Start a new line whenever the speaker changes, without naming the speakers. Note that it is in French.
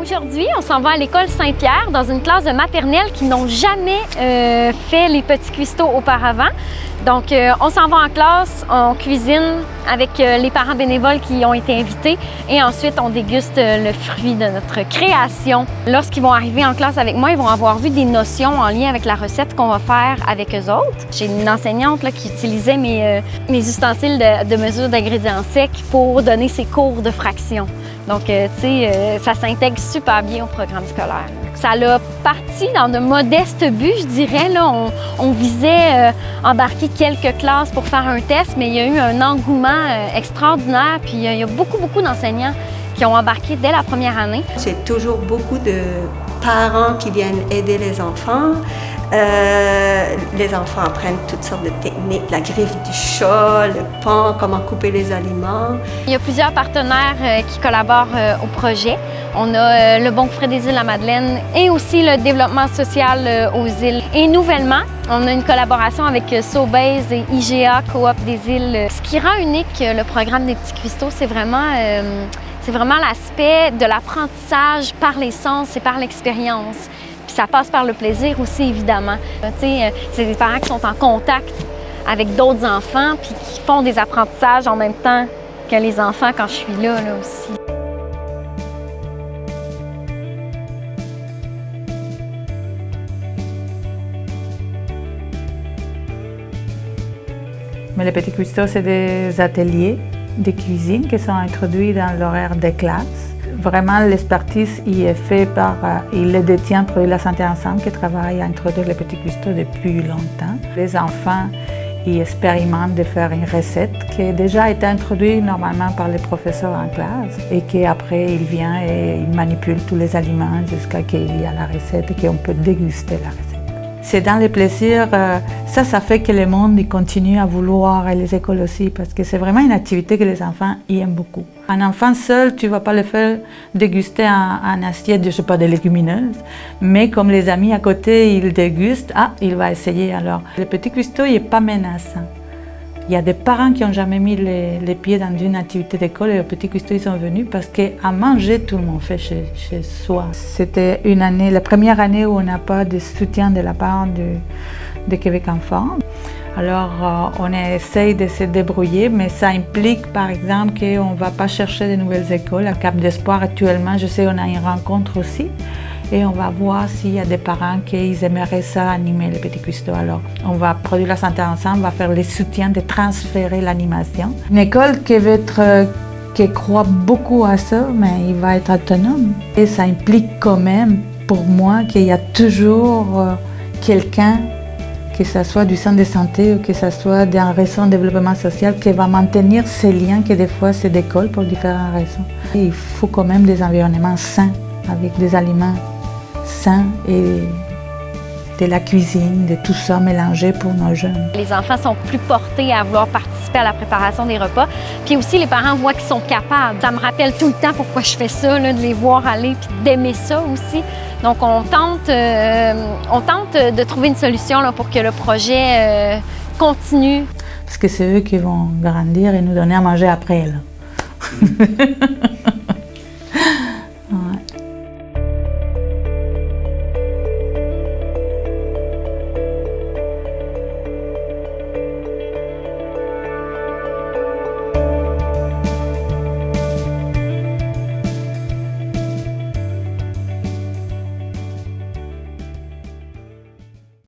Aujourd'hui, on s'en va à l'école Saint-Pierre dans une classe de maternelle qui n'ont jamais fait les petits cuistots auparavant. Donc, on s'en va en classe, on cuisine avec les parents bénévoles qui ont été invités et ensuite, on déguste le fruit de notre création. Lorsqu'ils vont arriver en classe avec moi, ils vont avoir vu des notions en lien avec la recette qu'on va faire avec eux autres. J'ai une enseignante là, qui utilisait mes ustensiles de mesure d'ingrédients secs pour donner ses cours de fraction. Donc, tu sais, ça s'intègre super bien au programme scolaire. Ça l'a parti dans de modestes buts, je dirais. Là, on visait embarquer quelques classes pour faire un test, mais il y a eu un engouement extraordinaire. Puis, il y a beaucoup d'enseignants qui ont embarqué dès la première année.
J'ai toujours beaucoup de parents qui viennent aider les enfants. Les enfants apprennent toutes sortes de techniques, la griffe du chat, le pan, comment couper les aliments.
Il y a plusieurs partenaires qui collaborent au projet. On a le Bon Frais des Îles-la-Madeleine et aussi le développement social aux îles. Et nouvellement, on a une collaboration avec Sobeys et IGA Coop des îles. Ce qui rend unique le programme des petits cuistots, c'est vraiment l'aspect de l'apprentissage par les sens et par l'expérience. Puis ça passe par le plaisir aussi, évidemment. C'est des parents qui sont en contact avec d'autres enfants puis qui font des apprentissages en même temps que les enfants quand je suis là aussi.
Mais les petits cuistots, c'est des ateliers de cuisine qui sont introduits dans l'horaire des classes. Vraiment, l'expertise y est faite par, il le détient Produits la Santé Ensemble qui travaille à introduire les petits cuistots depuis longtemps. Les enfants y expérimentent de faire une recette qui a déjà été introduite normalement par les professeurs en classe et qu'après, il vient et il manipule tous les aliments jusqu'à qu'il y ait la recette et qu'on peut déguster la recette. C'est dans les plaisirs, ça fait que le monde il continue à vouloir, et les écoles aussi, parce que c'est vraiment une activité que les enfants aiment beaucoup. Un enfant seul, tu ne vas pas le faire déguster en assiette, je ne sais pas, de légumineuses, mais comme les amis à côté, ils dégustent, il va essayer alors. Le petit cuistot, il n'est pas menaçant. Il y a des parents qui n'ont jamais mis les pieds dans une activité d'école et le petit cuistot, ils sont venus parce qu'à manger, tout le monde fait chez soi. C'était une année, la première année où on n'a pas de soutien de la part de Québec Enfant. Alors, on essaye de se débrouiller, mais ça implique, par exemple, qu'on ne va pas chercher de nouvelles écoles. À Cap d'Espoir, actuellement, je sais qu'on a une rencontre aussi. Et on va voir s'il y a des parents qui aimeraient ça animer les petits cuistots. Alors, on va produire la santé ensemble, on va faire les soutiens de transférer l'animation. Une école qui croit beaucoup à ça, mais il va être autonome. Et ça implique quand même, pour moi, qu'il y a toujours quelqu'un, que ce soit du centre de santé ou que ce soit d'un réseau de développement social, qui va maintenir ces liens que des fois c'est d'école pour différentes raisons. Et il faut quand même des environnements sains, avec des aliments sains et de la cuisine, de tout ça mélangé pour nos jeunes.
Les enfants sont plus portés à vouloir participer à la préparation des repas. Puis aussi, les parents voient qu'ils sont capables. Ça me rappelle tout le temps pourquoi je fais ça, là, de les voir aller puis d'aimer ça aussi. Donc, on tente de trouver une solution là, pour que le projet continue.
Parce que c'est eux qui vont grandir et nous donner à manger après. Là.